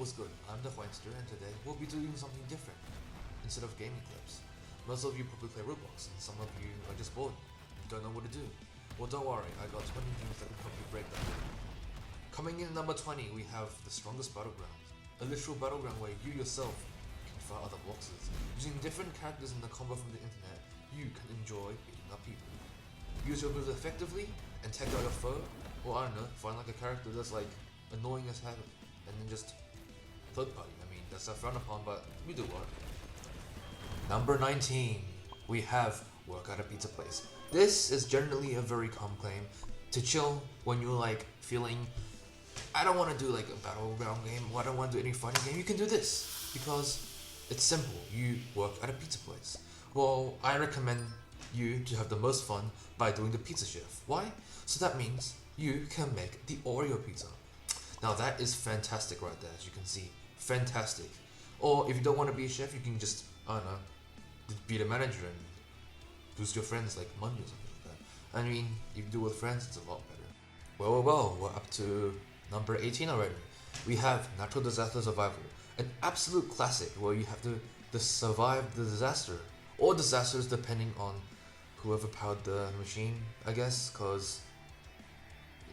what's good? I'm the Weinster, and today we'll be doing something different. Instead of gaming clips, most of you probably play Roblox, and some of you are just bored, don't know what to do. Well, don't worry, I got 20 things that can help you break that. Coming in at number 20, we have the strongest battleground, a literal battleground where you yourself can fight other boxes. Using different characters in the combo from the internet, you can enjoy beating up people. Use your moves effectively and take out your foe, or I don't know, find like a character that's like annoying as hell, and then just third party. I mean, that's not frowned upon, but we do work. Number 19, we have work at a pizza place. This is generally a very common claim to chill when you're like feeling, I don't want to do like a battleground game, or I don't want to do any fighting game. You can do this because it's simple. You work at a pizza place. Well, I recommend you to have the most fun by doing the pizza chef. Why? So that means you can make the Oreo pizza. Now that is fantastic right there, as you can see. Fantastic. Or if you don't want to be a chef, you can just, I don't know, be the manager and boost your friends like money or something like that. I mean, if you do it with friends, it's a lot better. Well, we're up to number 18 already. We have Natural Disaster Survival, an absolute classic where you have to survive the disaster, or disasters depending on whoever powered the machine, I guess, because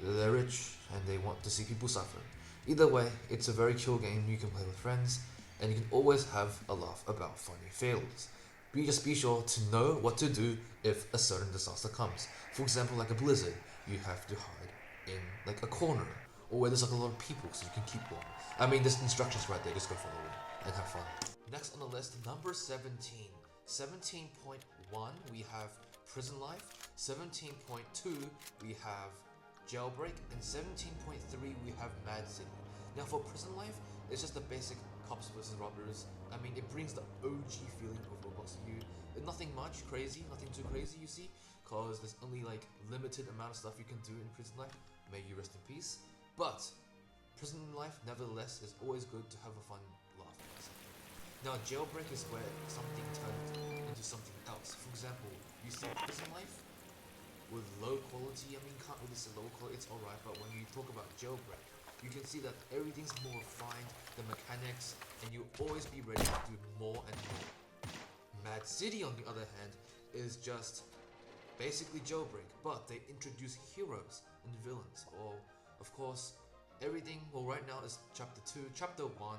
they're rich and they want to see people suffer. Either way, it's a very chill game you can play with friends, and you can always have a laugh about funny fails. Just be sure to know what to do if a certain disaster comes. For example, like a blizzard, you have to hide in like a corner, or where there's like a lot of people so you can keep warm. I mean, there's instructions right there, just go follow it and have fun. Next on the list, number 17. 17.1, we have Prison Life. 17.2, we have Jailbreak, and 17.3 we have Mad City. Now for Prison Life, it's just the basic cops versus robbers. I mean, it brings the OG feeling of Roblox to you. Nothing much crazy, nothing too crazy, you see, cause there's only like limited amount of stuff you can do in Prison Life. May you rest in peace. But Prison Life, nevertheless, is always good to have a fun laugh about something. Now Jailbreak is where something turns into something else. For example, you see Prison Life with low quality. I mean, can't really say low quality, it's alright, but when you talk about Jailbreak, you can see that everything's more refined, the mechanics, and you'll always be ready to do more and more. Mad City, on the other hand, is just basically Jailbreak, but they introduce heroes and villains. Or, of course, everything, well, right now is Chapter 2. Chapter 1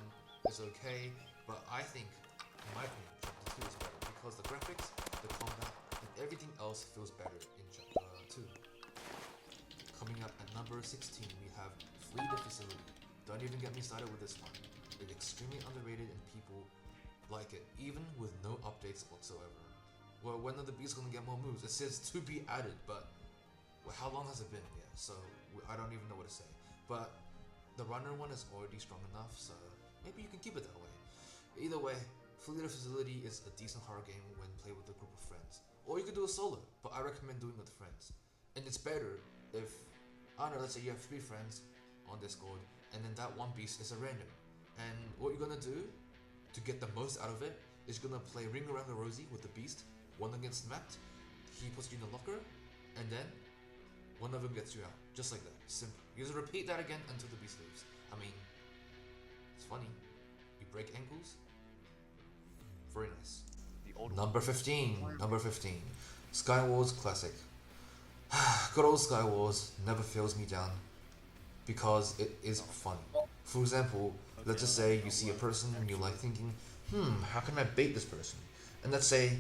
is okay, but I think, in my opinion, Chapter 2 is better because the graphics, the combat, and everything else feels better in Chapter 2. Coming up at number 16, we have Flee the Facility. Don't even get me started with this one. It's extremely underrated and people like it, even with no updates whatsoever. Well, when are the beasts gonna get more moves? It says to be added, but well, how long has it been? Yeah, so I don't even know what to say. But the runner one is already strong enough, so maybe you can keep it that way. Either way, Flee the Facility is a decent horror game when played with a group of friends. Or you could do a solo, but I recommend doing it with friends. And it's better if, I don't know, let's say you have 3 friends on Discord, and then that one beast is a random. And what you're gonna do to get the most out of it is you're gonna play Ring Around the Rosie with the beast. One gets smacked, he puts you in the locker, and then one of them gets you out. Just like that, simple. You just repeat that again until the beast leaves. I mean, it's funny. You break ankles. Very nice. Number 15. Skywars Classic. Good old Skywars never fails me down because it is fun. For example, let's just say you see a person and you're like thinking, how can I bait this person? And let's say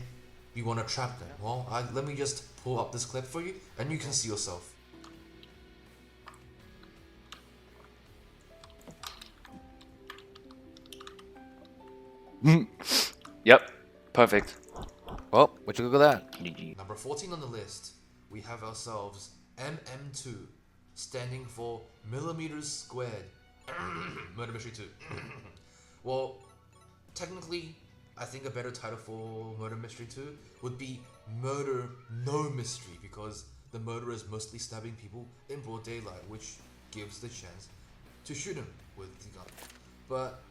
you want to trap them. Well, let me just pull up this clip for you and you can see yourself. Yep, perfect. Well, what you look at that? GG. Number 14 on the list, we have ourselves MM2, standing for Millimeters Squared. Murder Mystery 2. Well, technically, I think a better title for Murder Mystery 2 would be Murder No Mystery, because the murderer is mostly stabbing people in broad daylight, which gives the chance to shoot him with the gun. But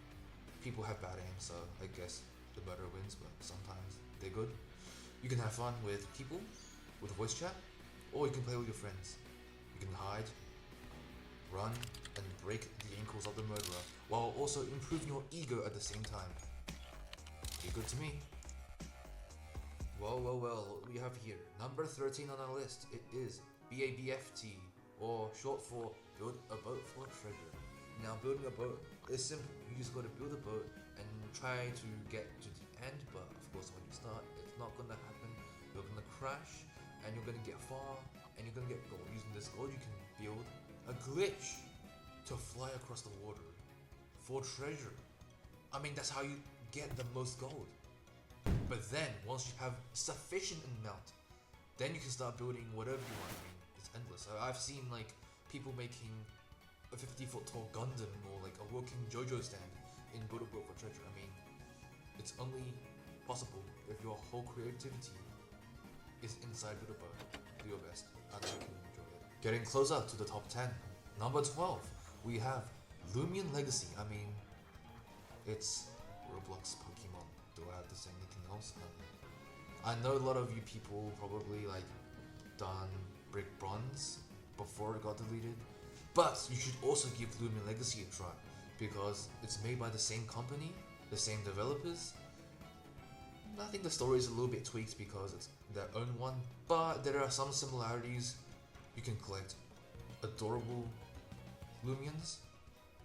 people have bad aim, so I guess the murderer wins, but sometimes they're good. You can have fun with people, with voice chat, or you can play with your friends. You can hide, run, and break the ankles of the murderer, while also improving your ego at the same time. Pretty good to me. Well, we have here number 13 on our list. It is BABFT, or short for Build a Boat for Treasure. Now, building a boat is simple. You just got to build a boat and try to get to the end, but of course when you start, it's not gonna happen. You're gonna crash, and you're gonna get far, and you're gonna get gold. Using this gold, you can build a glitch to fly across the water for treasure. I mean, that's how you get the most gold. But then, once you have sufficient amount, then you can start building whatever you want. I mean, it's endless. I've seen like people making a 50-foot tall Gundam or like a working JoJo stand in Build a Boat for Treasure. I mean, it's only possible if your whole creativity is inside Build a Boat. Do your best, and you can enjoy it. Getting closer to the top 10. Number 12, we have Lumion Legacy. I mean, it's Roblox Pokemon. Do I have to say anything else? I know a lot of you people probably like done Brick Bronze before it got deleted, but you should also give Lumion Legacy a try because it's made by the same company, the same developers. I think the story is a little bit tweaked because it's their own one, but there are some similarities. You can collect adorable Lumions,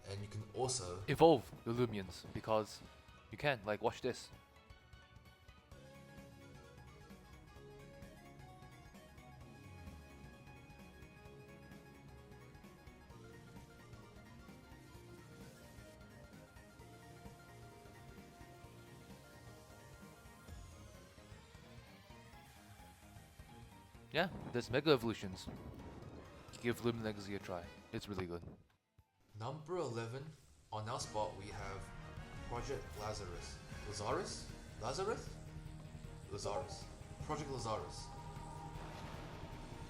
and you can also Evolve your Lumions because you can. Like, watch this. Yeah, there's Mega Evolutions. Give Lumion Legacy a try. It's really good. number 11 on our spot. We have Project Lazarus. Project Lazarus.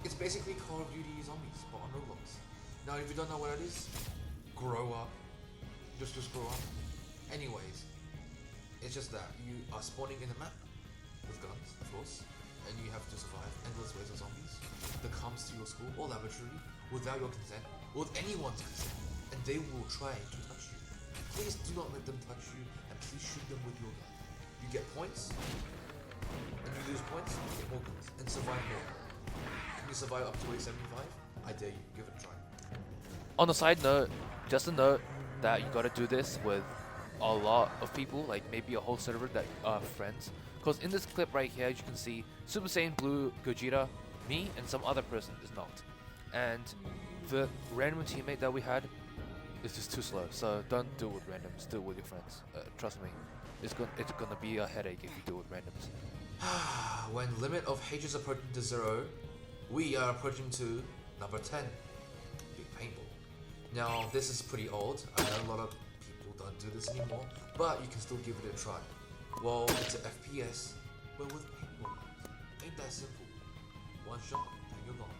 It's basically Call of Duty Zombies, but on Roblox. Now, if you don't know what it is, grow up. Just grow up. Anyways, it's just that you are spawning in a map with guns, of course, and you have to survive endless waves of zombies that comes to your school or laboratory without your consent, or with anyone's consent, and they will try to touch you. Please do not let them touch you, and please shoot them with your gun. You get points, and you lose points, you get more points, and survive more. Can you survive up to wave 75? I dare you, give it a try. On a side note, just a note that you gotta do this with a lot of people, like maybe a whole server that are friends. Because in this clip right here, as you can see, Super Saiyan Blue, Gogeta, me, and some other person is knocked. And the random teammate that we had is just too slow. So don't do it with randoms, do it with your friends. Trust me, it's gonna be a headache if you do it with randoms. When limit of H is approaching to 0, we are approaching to number 10, Big Paintball. Now, this is pretty old. I know a lot of people don't do this anymore, but you can still give it a try. Well, it's an FPS, but with paintball guns. Ain't that simple. One shot, and you're gone.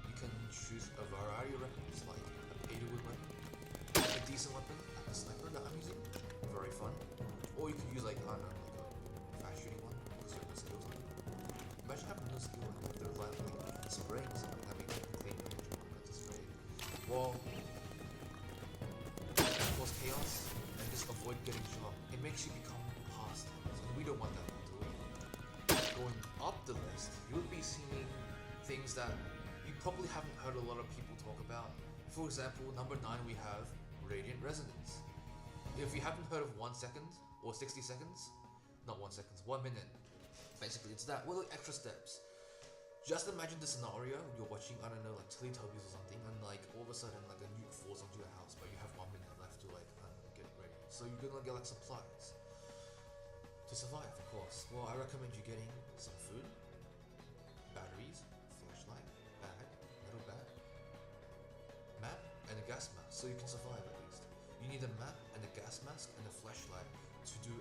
You can choose a variety of weapons, like a pay-to-win weapon, a decent weapon, like a sniper that I'm using, very fun. Or you can use like, I don't know, like a fast shooting one, because you have no skills on it. Imagine having no skill on it, they're like spraying something, I mean, clean damage on it to spray. Well, cause chaos, and just avoid getting shot. It makes you become past, and we don't want that to do. Going up the list, you would be seeing things that you probably haven't heard a lot of people talk about. For example, number 9 we have Radiant Resonance. If you haven't heard of 1 second or 60 seconds, not 1 second, 1 minute. Basically, it's that with like extra steps. Just imagine the scenario: you're watching, I don't know, like Teletubbies or something, and like all of a sudden, like a nuke falls onto your house, but you have 1 minute left to like get ready. So you're gonna get like supplies to survive, of course. Well, I recommend you getting some food, batteries, flashlight, bag, metal bag, map, and a gas mask, so you can survive at least. You need a map and a gas mask and a flashlight to do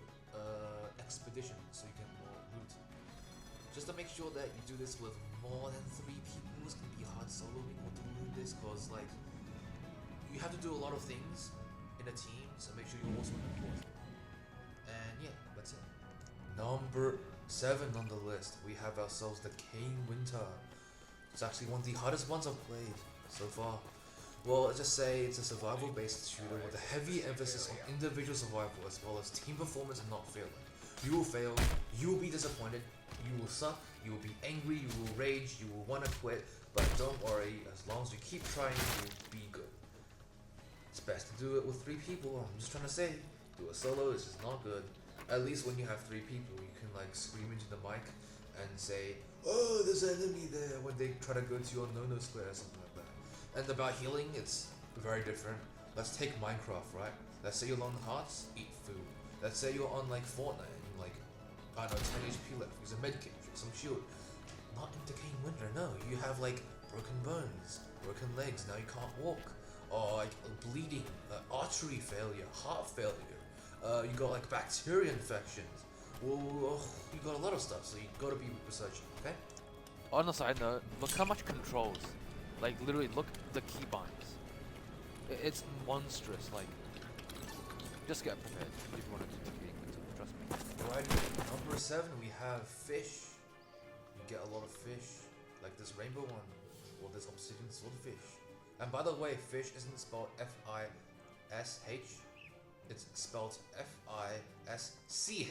expedition, so you get more loot. Just to make sure that you do this with more than 3 people. It's gonna be hard soloing or doing this, cause like you have to do a lot of things in a team, so make sure you're also important. And yeah, that's it. Number 7 on the list, we have ourselves the Kane Winter. It's actually one of the hardest ones I've played so far. Well, let's just say it's a survival-based shooter with a heavy emphasis on individual survival as well as team performance and not failing. You will fail, you will be disappointed, you will suck, you will be angry, you will rage, you will want to quit, but don't worry, as long as you keep trying, you will be good. It's best to do it with 3 people, I'm just trying to say. Do it solo, it's just not good. At least when you have 3 people, you can like scream into the mic and say, "Oh, there's an enemy there," when they try to go to your no-no square or something like that. And about healing, it's very different. Let's take Minecraft, right? Let's say you're on hearts, eat food. Let's say you're on like Fortnite and you like, I don't know, 10 HP left, use a medkit, drink some shield. Not in Decaying Winter, no. You have like broken bones, broken legs, now you can't walk. Or like bleeding, artery failure, heart failure. You got like bacteria infections. Well, you got a lot of stuff, so you gotta be researching, okay? On a side note, look how much controls. Like literally, look at the keybinds. It's monstrous. Like, just get prepared if you want to do Decaying Winter. Trust me. Alright, number 7 we have fish. You get a lot of fish, like this rainbow one, or this obsidian swordfish. And by the way, fish isn't spelled F-I-S-H. It's spelled F-I-S-C-H.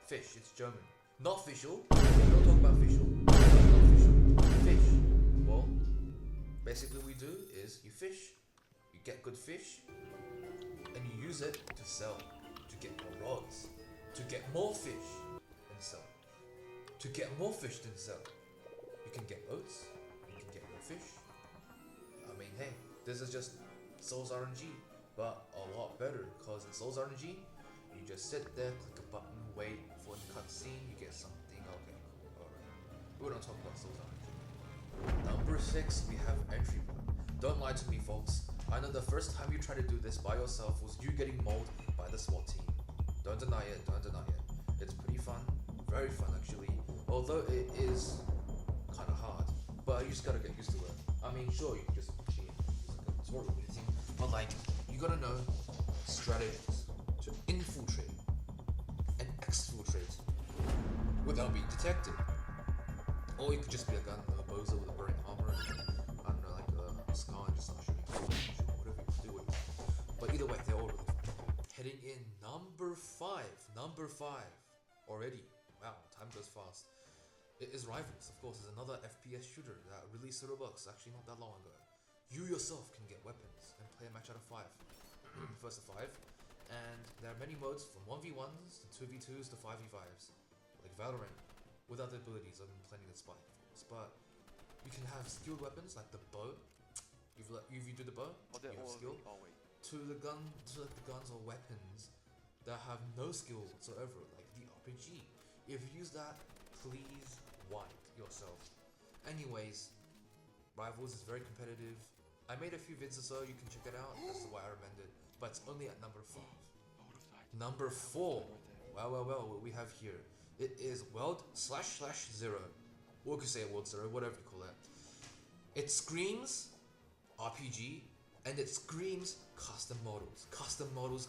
Fish, it's German. Not official. Don't talk about official. Not official. Fish. Well, basically what we do is you fish, you get good fish, and you use it to sell, to get more rods, to get more fish, and sell. To get more fish than sell. You can get oats, you can get more fish. I mean, hey, this is just Souls RNG, but a lot better, because in Souls RNG, you just sit there, click a button, wait for the cutscene, you get something, okay, cool, alright. We don't talk about Souls RNG. Number 6, we have entry point. Don't lie to me, folks. I know the first time you tried to do this by yourself was you getting mauled by the SWAT team. Don't deny it, don't deny it. It's pretty fun, very fun actually, although it is kind of hard, but you just gotta get used to it. I mean, sure, you can just cheat, use like a tutorial or anything, but like, you gotta know strategies to infiltrate and exfiltrate without being detected. Or you could just be a gun, a bozo with a burning armor, and I don't know, like a scar and just start shooting, whatever you do with it. But either way, they're all really fun. Heading in number 5 already. Wow, time goes fast. It is Rivals, of course, is another FPS shooter that released to Roblox actually not that long ago. You yourself can get weapons and play a match out of 5. First to 5. And there are many modes from 1v1s to 2v2s to 5v5s. Like Valorant, without the abilities of planting and spotting, of course. But you can have skilled weapons like the bow. If you do the bow, you have skill. To the guns or weapons that have no skill whatsoever, like the RPG. If you use that, please wipe yourself. Anyways, Rivals is very competitive. I made a few vids or so, you can check it out, that's why I recommend it. But it's only at number 5. Number 4. Well, what we have here. It is World//0. Or you could say World 0, whatever you call it. It screams RPG, and it screams custom models. Custom models.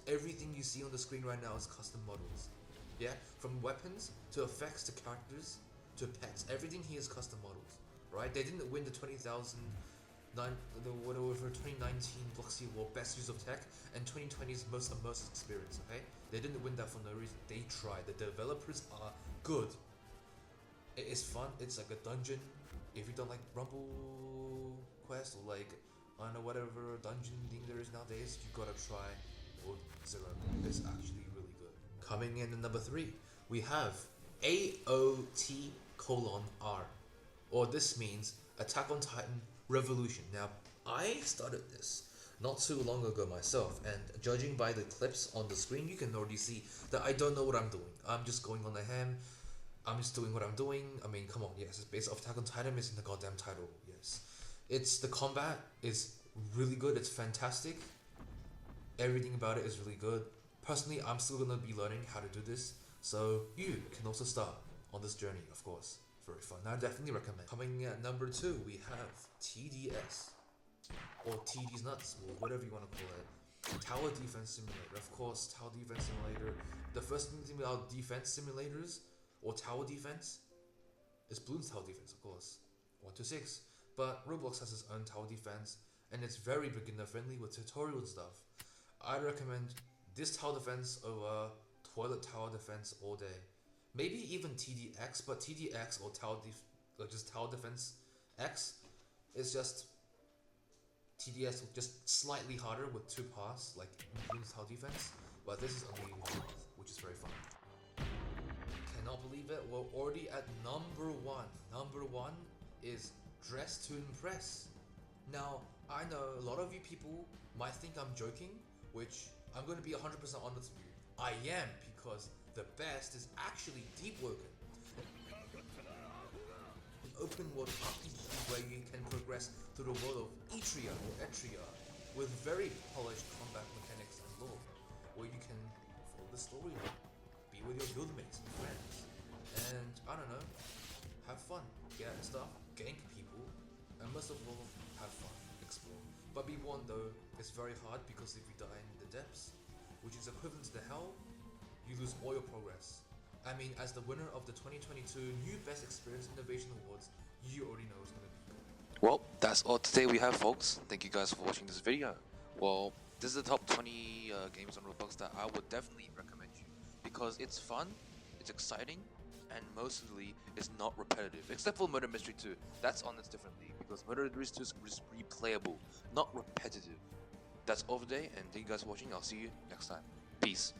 Everything you see on the screen right now is custom models. Yeah? From weapons, to effects, to characters, to pets. Everything here is custom models. Right? They didn't win the 2019 Bloxy Award Best Use of Tech and 2020's Most Immersive Experience, okay? They didn't win that for no reason. They tried. The developers are good. It is fun. It's like a dungeon. If you don't like Rumble Quest or like, I don't know, whatever dungeon thing there is nowadays, you gotta try World 0. It's actually really good. Coming in at number 3, we have AOT:R. Or this means Attack on Titan Revolution. Now, I started this not too long ago myself, and judging by the clips on the screen, you can already see that I don't know what I'm doing. I'm just going on the ham. I'm just doing what I'm doing. I mean, come on, yes, it's based off Attack on Titan, it's in the goddamn title, yes. The combat is really good, it's fantastic. Everything about it is really good. Personally, I'm still gonna be learning how to do this, so you can also start on this journey, of course. Very fun. I definitely recommend. Coming at number 2, we have TDS, or TD's Nuts, or whatever you want to call it. Tower Defense Simulator. Of course, Tower Defense Simulator. The first thing about defense simulators, or tower defense, is Bloons Tower Defense, of course. 126. But Roblox has its own tower defense. and it's very beginner friendly with tutorial stuff. I recommend this tower defense over toilet tower defense all day. Maybe even TDX, but TDX or just tower defense X is just TDS just slightly harder with 2 pass, like Moon's tower defense, but this is only 1 pass, which is very fun. Cannot believe it, we're already at number 1. Number 1 is Dress to Impress. Now, I know a lot of you people might think I'm joking, which I'm going to be 100% honest with you. I am, because the best is actually Deep Woken. An open world RPG where you can progress through the world of Etria or Etria with very polished combat mechanics and lore, where you can follow the story, be with your guildmates and friends, and I don't know, have fun, get stuff, gank people, and most of all, have fun, explore. But be warned though, it's very hard because if you die in the depths, which is equivalent to the hell, you lose all your progress. I mean, as the winner of the 2022 New Best Experience Innovation Awards, you already know it's gonna be good. Well, that's all today we have, folks. Thank you guys for watching this video. Well, this is the top 20 games on Roblox that I would definitely recommend you, because it's fun, it's exciting, and mostly it's not repetitive, except for Murder Mystery 2. That's on its different league, because Murder Mystery 2 is replayable, not repetitive. That's all for today, and thank you guys for watching. I'll see you next time. Peace.